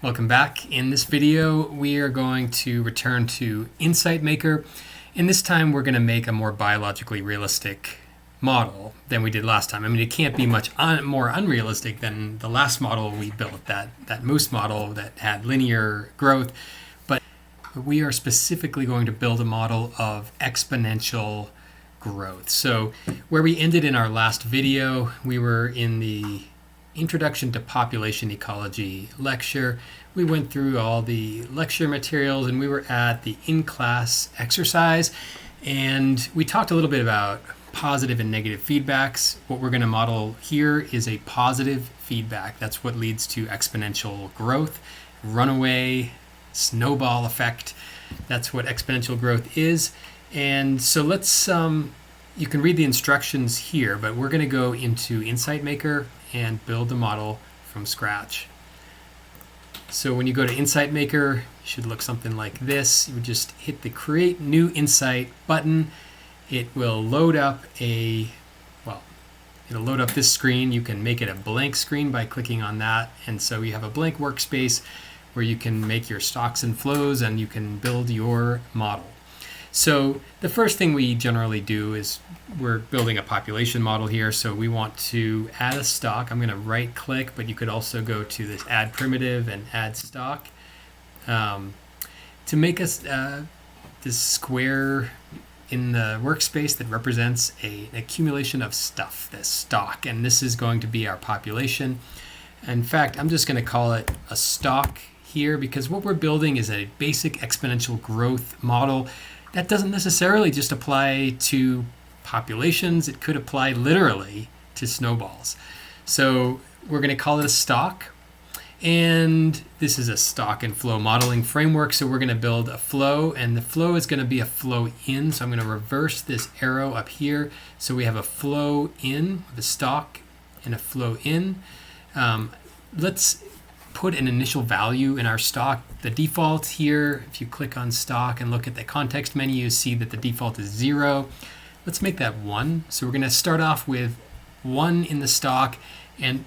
Welcome back. In this video, we are going to return to InsightMaker, and this time we're going to make a more biologically realistic model than we did last time. I mean, it can't be much more unrealistic than the last model we built, that moose model that had linear growth, but we are specifically going to build a model of exponential growth. So where we ended in our last video, we were in the Introduction to Population Ecology lecture. We went through all the lecture materials and we were at the in-class exercise, and we talked a little bit about positive and negative feedbacks. What we're going to model here is a positive feedback. That's what leads to exponential growth, runaway snowball effect. That's what exponential growth is. And so let's you can read the instructions here, but we're going to go into InsightMaker and build the model from scratch. So when you go to InsightMaker, it should look something like this. You would just hit the Create New Insight button. It will load up it'll load up this screen. You can make it a blank screen by clicking on that. And so you have a blank workspace where you can make your stocks and flows and you can build your model. So the first thing we generally do is we're building a population model here. So we want to add a stock. I'm going to right click, but you could also go to this add primitive and add stock to make us this square in the workspace that represents an accumulation of stuff, this stock. And this is going to be our population. In fact, I'm just going to call it a stock here because what we're building is a basic exponential growth model. That doesn't necessarily just apply to populations. It could apply literally to snowballs. So we're going to call it a stock. And this is a stock and flow modeling framework. So we're going to build a flow, and the flow is going to be a flow in. So I'm going to reverse this arrow up here. So we have a flow in, the stock, and a flow in. Let's put an initial value in our stock. The default here, if you click on stock and look at the context menu, you see that the default is 0. Let's make that 1. So we're going to start off with 1 in the stock, and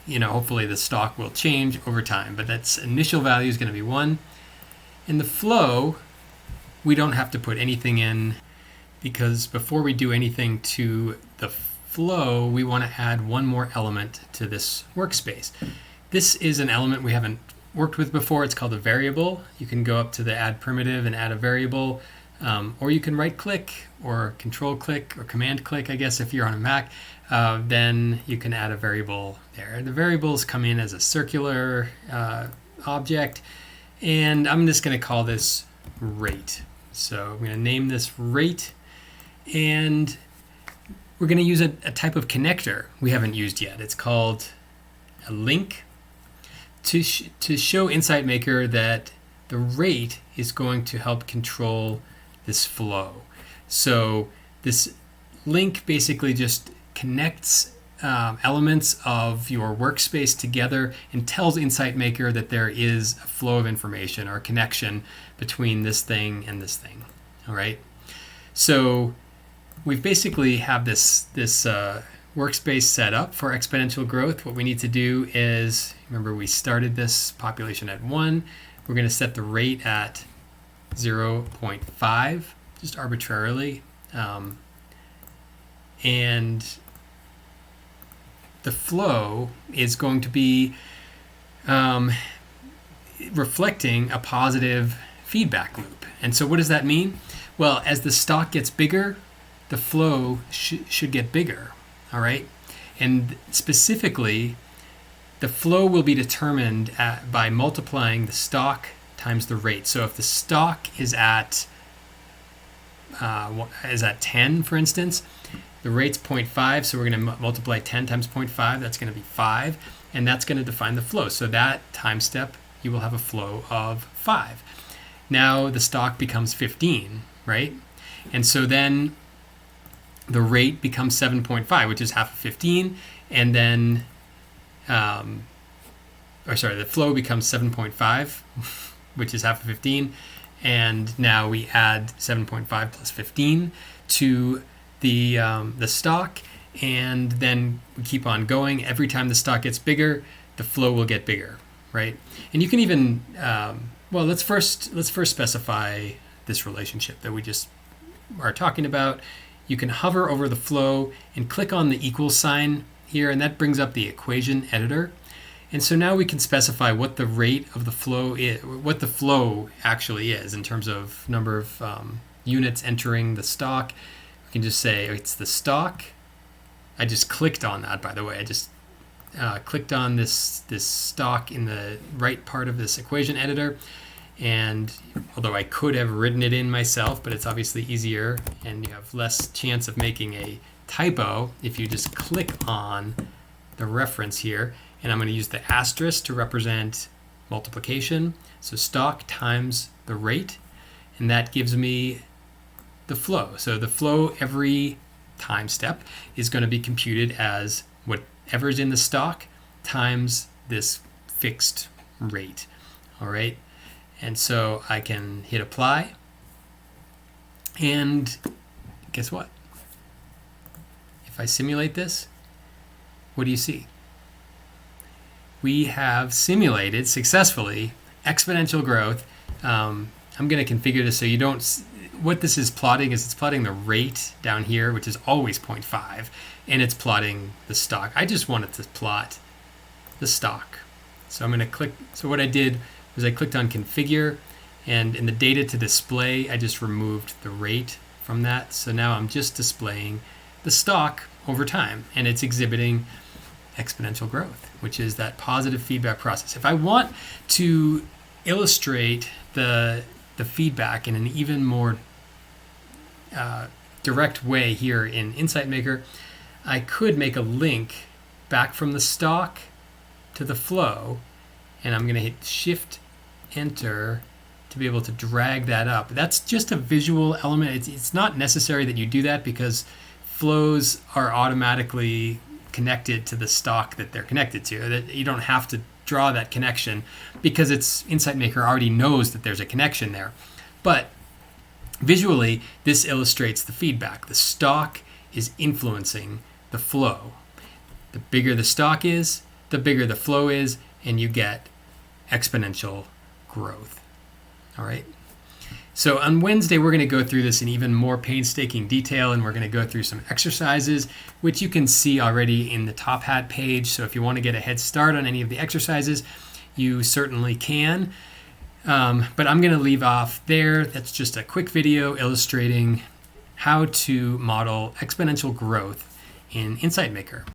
hopefully the stock will change over time, but that's initial value is going to be 1. In the flow, we don't have to put anything in because before we do anything to the flow, we want to add one more element to this workspace. This is an element we haven't worked with before. It's called a variable. You can go up to the add primitive and add a variable, or you can right click or control click or command click, I guess, if you're on a Mac. Then you can add a variable there. The variables come in as a circular object, and I'm just going to call this rate. So I'm going to name this rate, and we're going to use a type of connector we haven't used yet. It's called a link. To show InsightMaker that the rate is going to help control this flow. So this link basically just connects elements of your workspace together and tells InsightMaker that there is a flow of information or a connection between this thing and this thing. All right. So we basically have this workspace set up for exponential growth. What we need to do is, remember we started this population at 1. We're going to set the rate at 0.5, just arbitrarily. And the flow is going to be reflecting a positive feedback loop. And so what does that mean? Well, as the stock gets bigger, the flow should get bigger. All right, and specifically, the flow will be determined by multiplying the stock times the rate. So if the stock is at 10, for instance, the rate's 0.5, so we're going to multiply 10 times 0.5. That's going to be 5, and that's going to define the flow. So that time step, you will have a flow of 5. Now the stock becomes 15, right? And so then the rate becomes 7.5, which is half of 15, and then, the flow becomes 7.5, which is half of 15, and now we add 7.5 plus 15 to the stock, and then we keep on going. Every time the stock gets bigger, the flow will get bigger, right? And you can even, well, let's first specify this relationship that we just are talking about. You can hover over the flow and click on the equal sign here, and that brings up the equation editor. And so now we can specify what the rate of the flow is, what the flow actually is in terms of number of units entering the stock. We can just say it's the stock. I just clicked on that, by the way. I just clicked on this stock in the right part of this equation editor. And although I could have written it in myself, but it's obviously easier and you have less chance of making a typo if you just click on the reference here. And I'm going to use the asterisk to represent multiplication. So stock times the rate, and that gives me the flow. So the flow every time step is going to be computed as whatever's in the stock times this fixed rate. All right. And so I can hit apply. And guess what? If I simulate this, what do you see? We have simulated successfully exponential growth. I'm going to configure this so you don't. What this is plotting is it's plotting the rate down here, which is always 0.5, and it's plotting the stock. I just wanted to plot the stock. So I'm going to click. So what I did was I clicked on configure, and in the data to display, I just removed the rate from that. So now I'm just displaying the stock over time, and it's exhibiting exponential growth, which is that positive feedback process. If I want to illustrate the feedback in an even more direct way here in InsightMaker, I could make a link back from the stock to the flow, and I'm going to hit Shift Enter to be able to drag that up. That's just a visual element. It's not necessary that you do that because flows are automatically connected to the stock that they're connected to. That you don't have to draw that connection because InsightMaker already knows that there's a connection there. But visually, this illustrates the feedback. The stock is influencing the flow. The bigger the stock is, the bigger the flow is, and you get exponential growth. All right. So on Wednesday, we're going to go through this in even more painstaking detail, and we're going to go through some exercises, which you can see already in the Top Hat page. So if you want to get a head start on any of the exercises, you certainly can. But I'm going to leave off there. That's just a quick video illustrating how to model exponential growth in InsightMaker.